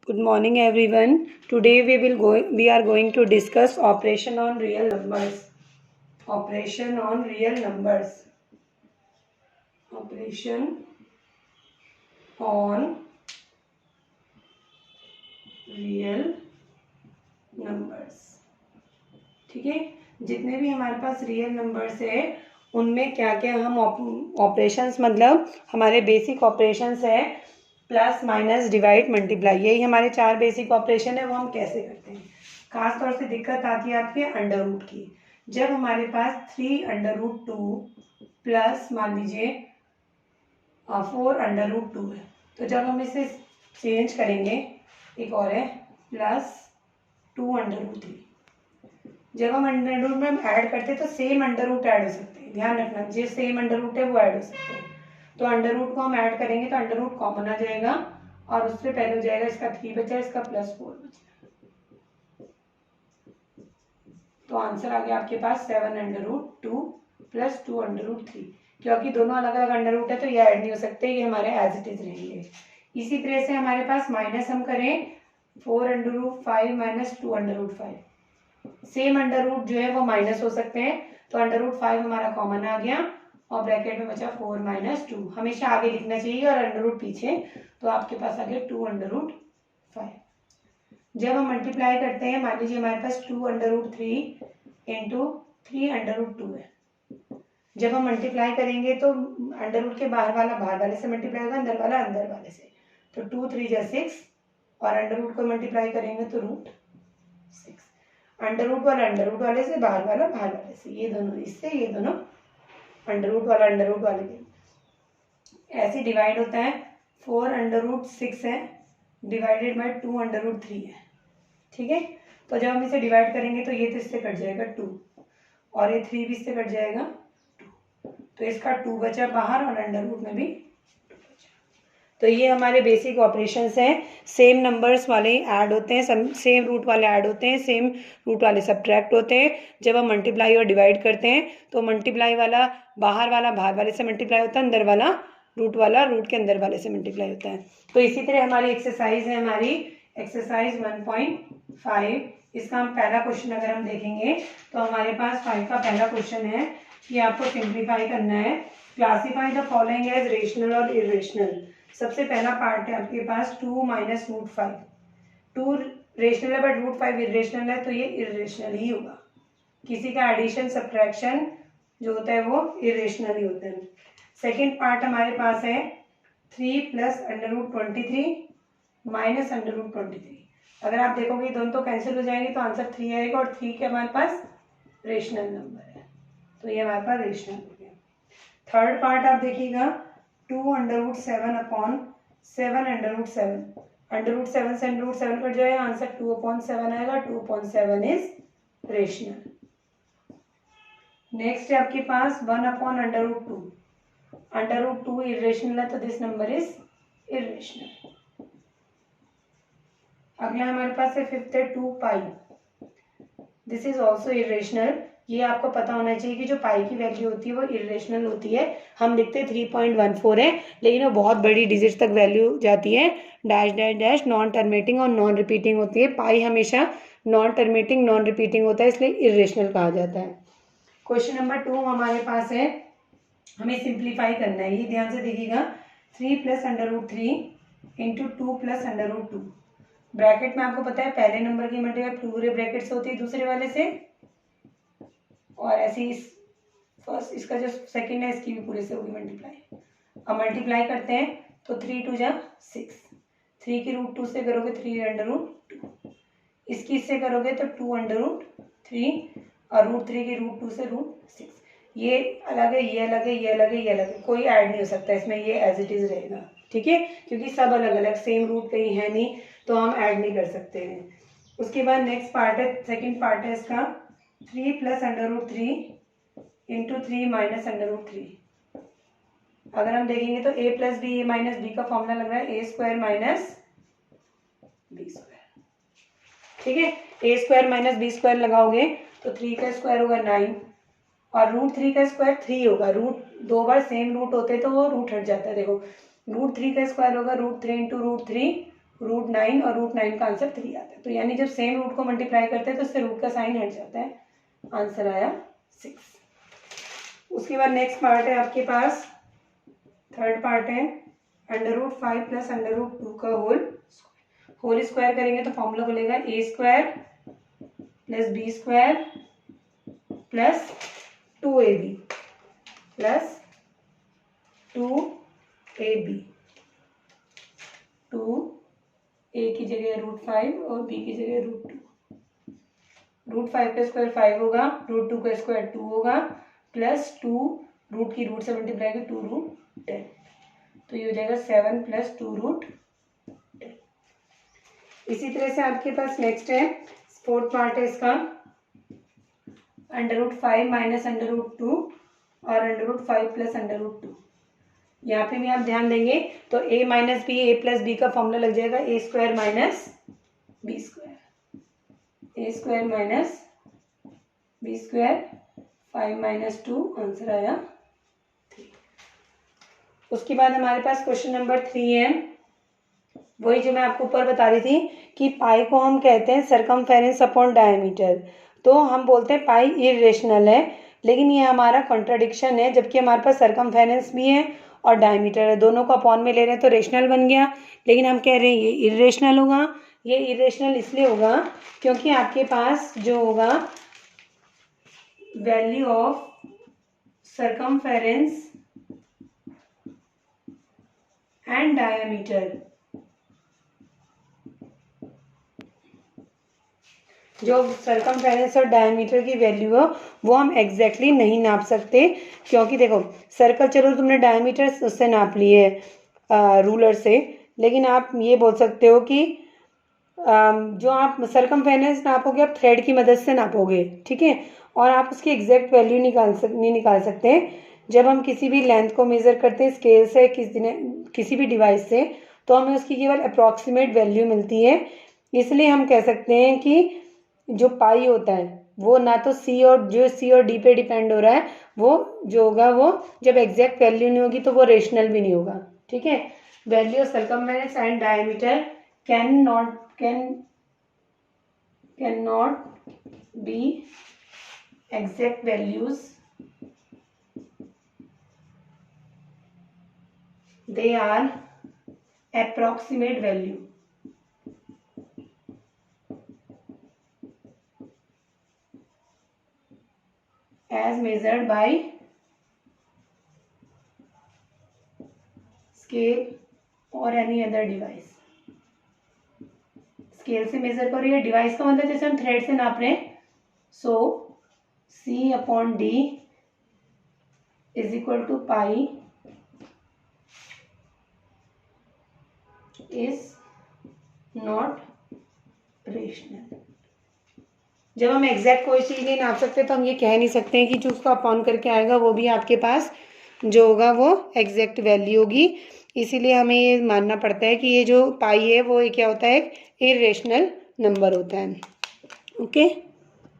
Good morning, everyone. Today we are going to discuss operation on real numbers. Operation on real numbers. Operation on real numbers. ठीक है, जितने भी हमारे पास real numbers है उनमें क्या क्या हम ऑपरेशंस मतलब हमारे बेसिक ऑपरेशंस है प्लस माइनस डिवाइड मल्टीप्लाई, यही हमारे 4 बेसिक ऑपरेशन है, वो हम कैसे करते हैं। खास तौर से दिक्कत आती है आपके अंडर रूट की। जब हमारे पास 3√2 प्लस मान लीजिए 4√2 है, तो जब हम इसे चेंज करेंगे, एक और है प्लस 2√3, जब हम अंडर रूट में हम ऐड करते हैं तो सेम अंडर रूट ऐड हो सकते हैं, ध्यान रखना जो सेम अंडर रूट है वो ऐड हो सकते हैं। तो अंडर रूट को हम ऐड करेंगे तो अंडर रूट कॉमन आ जाएगा और उससे पहले हो जाएगा इसका 3 बचा, इसका +4 बचा, तो आंसर आ गया आपके पास 7√2 प्लस 2√3। क्योंकि दोनों अलग अलग अंडर रूट है तो ये ऐड नहीं हो सकते, ये हमारे एज इट इज रहेंगे। इसी तरह से हमारे पास माइनस हम करें 4√5 माइनस 2√5, सेम अंडर रूट जो है वो माइनस हो सकते हैं, तो √5 हमारा कॉमन आ गया और ब्रैकेट में बचा 4 माइनस 2, हमेशा आगे लिखना चाहिए और अंडर रूट पीछे, तो आपके पास आ गया 2√5। जब हम मल्टीप्लाई करते हैं, मान लीजिए हमारे पास 2√3 इंटू 3√2 है, जब हम मल्टीप्लाई करेंगे तो अंडर रूट के बाहर वाला बाहर वाले से मल्टीप्लाई होगा, अंदर वाला अंदर वाले से, तो 2 3 जा 6 और अंडर रूट को मल्टीप्लाई करेंगे तो √6, अंडर रूट वाला अंडर रूट वाले से, बाहर वाला बाहर वाले से, ये दोनों इससे, ये दोनों अंडर रूट वाला अंडर रूट वाले के ऐसे डिवाइड होता है। 4√6 है डिवाइडेड बाय 2√3 है, ठीक है। तो जब हम इसे डिवाइड करेंगे तो ये तो इससे कट जाएगा 2 और ये 3 भी इससे कट जाएगा 2, तो इसका 2 बचा बाहर और अंडर रूट में भी 2 बचा। तो ये हमारे बेसिक ऑपरेशंस हैं। सेम नंबर्स वाले ऐड होते हैं, सेम रूट वाले ऐड होते हैं, सेम रूट वाले सब्ट्रैक्ट होते हैं। जब हम मल्टीप्लाई और डिवाइड करते हैं तो मल्टीप्लाई वाला बाहर वाले से मल्टीप्लाई होता है, अंदर वाला रूट के अंदर वाले से मल्टीप्लाई होता है। तो इसी तरह हमारी एक्सरसाइज है, हमारी एक्सरसाइज 1.5, इसका हम पहला क्वेश्चन अगर हम देखेंगे तो हमारे पास 5 का पहला क्वेश्चन है कि आपको सिंप्लीफाई करना है। Classify the following as rational और इरेशनल। सबसे पहला पार्ट है आपके पास 2 माइनस √5, 2 रेशनल है बट √5 इरेशनल है, तो ये इरेशनल ही होगा। किसी का एडिशन सब्ट्रैक्शन जो होता है वो इरेशनल ही होता है। सेकेंड पार्ट हमारे पास है 3 प्लस √23 माइनस √23। अगर आप देखोगे दोनों तो कैंसिल हो जाएंगे तो आंसर 3 आएगा और 3 के हमारे पास रेशनल नंबर है, तो ये हमारे पास रेशनल हो गया। थर्ड पार्ट आप देखिएगा 2√7 अपॉन 7√7, √7 से √7 कट जाएगा, आंसर 2/7 आएगा, 2/7 इज रेशनल। नेक्स्ट है आपके पास 1/√2, √2 इरेशनल है तो दिस नंबर इज इरेशनल। अगला हमारे पास है फिफ्थ है 2 पाई, दिस इज ऑल्सो इरेशनल। ये आपको पता होना चाहिए कि जो पाई की वैल्यू होती है वो इरेशनल होती है। हम लिखते 3.14 है लेकिन वो बहुत बड़ी डिजिट तक वैल्यू जाती है, dash dash dash non terminating और नॉन रिपीटिंग होती है। पाई हमेशा नॉन टर्मिनेटिंग नॉन रिपीटिंग होता है, इसलिए इरेशनल कहा जाता है। क्वेश्चन नंबर 2 हमारे पास है, हमें सिंप्लीफाई करना है, ये ध्यान से देखिएगा। 3 प्लस √3 इंटू 2 प्लस √2, ब्रैकेट में आपको पता है पहले नंबर की मल्टीप्लाई पूरे ब्रैकेट से होती है दूसरे वाले से, और ऐसे ही फर्स्ट इसका जो सेकंड है इसकी भी पूरे से होगी मल्टीप्लाई। अब मल्टीप्लाई करते हैं तो 3 2 जा 6, 3 की √2 से करोगे 3√2, इसकी इससे करोगे तो 2√3 और √3 की √2 से √6। ये अलग है, ये अलग है, ये अलग है, ये अलग है, कोई ऐड नहीं हो सकता इसमें, ये एज इट इज रहेगा, ठीक है, क्योंकि सब अलग अलग सेम रूट कहीं है नहीं तो हम ऐड नहीं कर सकते हैं। उसके बाद नेक्स्ट पार्ट है, सेकंड पार्ट है इसका 3 प्लस √3 इंटू 3 माइनस √3। अगर हम देखेंगे तो a plus B, A minus B का फॉर्मूला लग रहा है a² माइनस b², ठीक है। a² माइनस b² लगाओगे तो 3 का स्क्वायर होगा 9 और √3 का स्क्वायर 3 होगा। रूट दो बार सेम रूट होते तो वो रूट हट जाता है, देखो √3 का स्क्वायर होगा √3 इंटू √3 √9 और √9 का आंसर 3 आता है। तो यानी जब सेम रूट को मल्टीप्लाई करते हैं तो उससे रूट का साइन हट जाता है, आंसर आया 6। उसके बाद नेक्स्ट पार्ट है आपके पास, थर्ड पार्ट है √5 प्लस √2 का होल स्क्वायर करेंगे तो फॉर्मूला बनेगा a² plus b² plus 2ab plus 2ab। 2a की जगह √5 और b की जगह √2। √5 का स्क्वायर 5 होगा, √2 का स्क्वायर 2 होगा, प्लस 2 रूट की रूट से मल्टीप्लाई कर 2√10, तो ये हो जाएगा 7 प्लस 2√10। इसी तरह से आपके पास नेक्स्ट है, फोर्थ पार्ट है इसका, √5 माइनस √2 और √5 प्लस √2। यहाँ पे भी आप ध्यान देंगे तो a minus B, a plus B का फॉर्मूला लग जाएगा a² minus b², a² minus b², 5 minus 2, answer आया 3। उसके बाद हमारे पास क्वेश्चन नंबर 3 है, वही जो मैं आपको ऊपर बता रही थी कि पाई को हम कहते हैं सरकमफेरेंस अपॉन डायमीटर। तो हम बोलते हैं पाई इरेशनल है, लेकिन ये हमारा कॉन्ट्राडिक्शन है, जबकि हमारे पास सरकमफेरेंस भी है और डायमीटर है, दोनों को अपॉन में ले रहे हैं तो रेशनल बन गया। लेकिन हम कह रहे हैं ये इरेशनल होगा। ये इरेशनल इसलिए होगा क्योंकि आपके पास जो होगा value of circumference and diameter, जो सरकमफेरेंस और डायमीटर की वैल्यू है वो हम एग्जैक्टली नहीं नाप सकते, क्योंकि देखो सर्कल, चलो तुमने डायमीटर उससे नाप लिए रूलर से, लेकिन आप ये बोल सकते हो कि जो आप सरकमफेरेंस नापोगे आप थ्रेड की मदद से नापोगे, ठीक है, और आप उसकी एग्जैक्ट वैल्यू नहीं निकाल सकते। जब हम किसी भी लेंथ को मेज़र करते हैं स्केल से, किसी भी डिवाइस से, तो हमें उसकी केवल अप्रॉक्सीमेट वैल्यू मिलती है। इसलिए हम कह सकते हैं कि जो पाई होता है वो ना तो सी और डी पे डिपेंड हो रहा है, वो जो होगा वो जब एग्जैक्ट वैल्यू नहीं होगी तो वो रेशनल भी नहीं होगा, ठीक है। Value of circumference and diameter can not be exact values, they are approximate value as measured by scale or any other device। Scale से मेजर करो, ये डिवाइस का मतलब जैसे हम थ्रेड से नाप रहे हैं, so C/D is equal to pi is not rational. जब हम एग्जैक्ट कोई चीज़ नहीं नाप सकते तो हम ये कह नहीं सकते हैं कि जो उसको अपॉन करके आएगा वो भी आपके पास जो होगा वो एग्जैक्ट वैल्यू होगी। इसीलिए हमें ये मानना पड़ता है कि ये जो पाई है वो क्या होता है, एक इरेशनल नंबर होता है। ओके।